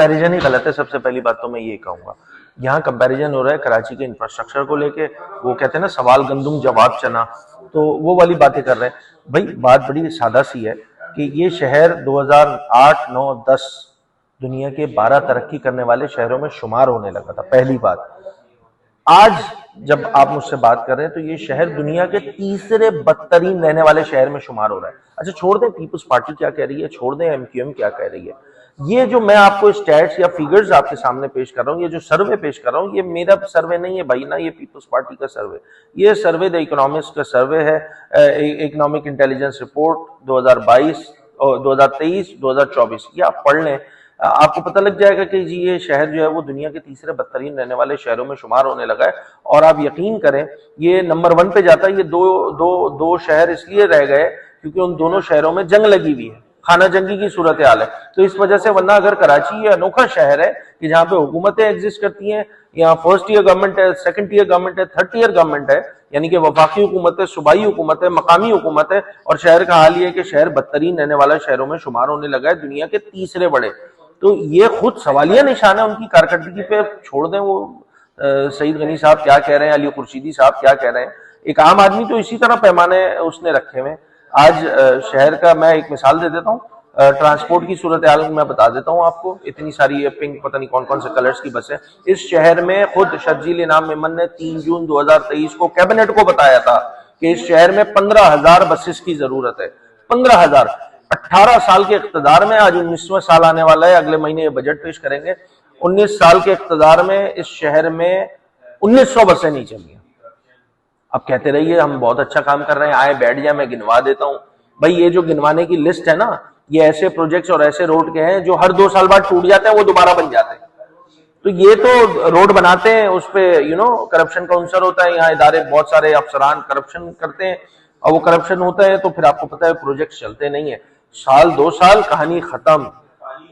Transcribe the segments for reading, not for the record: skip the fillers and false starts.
Comparison ही गलत है। सबसे पहली बात तो मैं ये कहूंगा, यहाँ कंपैरिजन हो रहा है कराची के इंफ्रास्ट्रक्चर को लेके, वो कहते हैं ना सवाल गंदुम जवाब चना, तो वो वाली बातें कर रहे हैं। भाई बात बड़ी सादा सी है कि ये शहर 2008, 9, 10 दुनिया के 12 तरक्की करने वाले शहरों में शुमार होने लगा था। पहली बात, आज जब आप मुझसे बात कर रहे हैं तो ये शहर दुनिया के तीसरे बदतरीन रहने वाले शहर में शुमार हो रहा है। अच्छा छोड़ दें पीपल्स पार्टी क्या कह रही है, छोड़ दें एमक्यूएम क्या कह रही है, ये जो मैं आपको स्टैट्स या फिगर्स आपके सामने पेश कर रहा हूँ, ये जो सर्वे पेश कर रहा हूँ, ये मेरा सर्वे नहीं है भाई ना, ये पीपल्स पार्टी का सर्वे, ये सर्वे द इकोनॉमिक्स का सर्वे है, इकोनॉमिक इंटेलिजेंस रिपोर्ट 2022 और 2023, 2024, ये आप पढ़ लें, आपको पता लग जाएगा कि जी ये शहर जो है वो दुनिया के तीसरे बदतरीन रहने वाले शहरों में शुमार होने लगा है। और आप यकीन करें ये नंबर 1 पे जाता है। ये दो शहर इसलिए रह गए क्योंकि उन दोनों शहरों में जंग लगी हुई है, खाना जंगी की सूरत हाल है, तो इस वजह से, वरना अगर कराची ये अनोखा शहर है कि जहाँ पे हुकूमतें एग्जिस्ट करती हैं, यहाँ फर्स्ट ईयर गवर्नमेंट है, सेकंड ईयर गवर्नमेंट है, थर्ड ईयर गवर्नमेंट है, यानी कि वफाकी हुकूमत है, सूबाई हुकूमत है, मकामी हुकूमत है, और शहर का हाल ये है कि शहर बदतरीन रहने वाला शहरों में शुमार होने लगा है, दुनिया के तीसरे बड़े। तो ये खुद सवालिया निशान है उनकी कारकर्दगी पे। छोड़ दें वो सईद गनी साहब क्या कह रहे हैं, अली खुर्शीदी साहब क्या कह रहे हैं, एक आम आदमी तो इसी तरह पैमाने उसने रखे हुए। आज शहर का मैं एक मिसाल दे देता हूँ, ट्रांसपोर्ट की सूरत हाल मैं बता देता हूँ आपको। इतनी सारी पिंक पता नहीं कौन कौन से कलर्स की बसें इस शहर में, खुद शर्जील इनाम मेमन ने 3 जून 2023 को कैबिनेट को बताया था कि इस शहर में 15,000 बसेस की जरूरत है। 15,000, 18 साल के इख्तिदार में, आज 19वां साल आने वाला है, अगले महीने ये बजट पेश करेंगे, 19 साल के इख्तिदार में इस शहर में 1900 बसें नहीं चली। अब कहते रहिए हम बहुत अच्छा काम कर रहे हैं, आए बैठ जाए, मैं गिनवा देता हूं। भाई ये जो गिनवाने की लिस्ट है ना, ये ऐसे प्रोजेक्ट्स और ऐसे रोड के हैं जो हर 2 साल बाद टूट जाते हैं, वो दोबारा बन जाते हैं। तो ये तो रोड बनाते हैं, उस पे करप्शन का अंसर होता है, यहाँ इदारे बहुत सारे अफसरान करप्शन करते हैं, और वो करप्शन होता है तो फिर आपको पता है प्रोजेक्ट चलते नहीं है, साल 2 साल कहानी खत्म।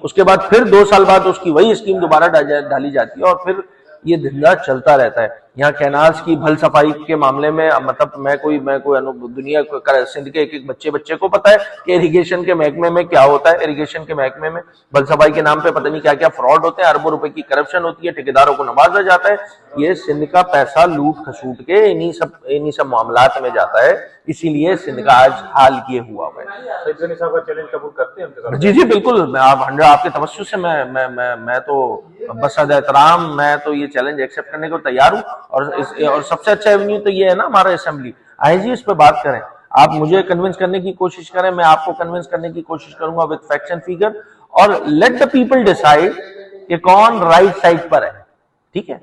उसके बाद फिर 2 साल बाद उसकी वही स्कीम दोबारा डाली जाती है और फिर ये धंधा चलता रहता है। यहाँ कैनाल्स की भल सफाई के मामले में, मतलब मैं कोई दुनिया सिंध के एक बच्चे को पता है कि इरिगेशन के महकमे में क्या होता है। इरिगेशन के महकमे में भल सफाई के नाम पे पता नहीं क्या क्या फ्रॉड होते हैं, अरबों रुपए की करप्शन होती है, ठेकेदारों को नवाजा जाता है। ये सिंध का पैसा लूट खसूट के इन्हीं सब मामलात में जाता है, इसीलिए सिंध का आज हाल ये हुआ है। साहब का चैलेंज कबूल करते हैं? जी बिल्कुल, मैं आपके तवज्जुह से मैं तो बस एहतराम, मैं तो ये चैलेंज एक्सेप्ट करने को तैयार हूँ। और सबसे अच्छा एवेन्यू तो ये है ना हमारा असेंबली, आए जी इस पे बात करें, आप मुझे कन्विंस करने की कोशिश करें, मैं आपको कन्विंस करने की कोशिश करूंगा विद फैक्ट्स एंड फिगर, और लेट द पीपल डिसाइड कि कौन राइट साइड पर है। ठीक है।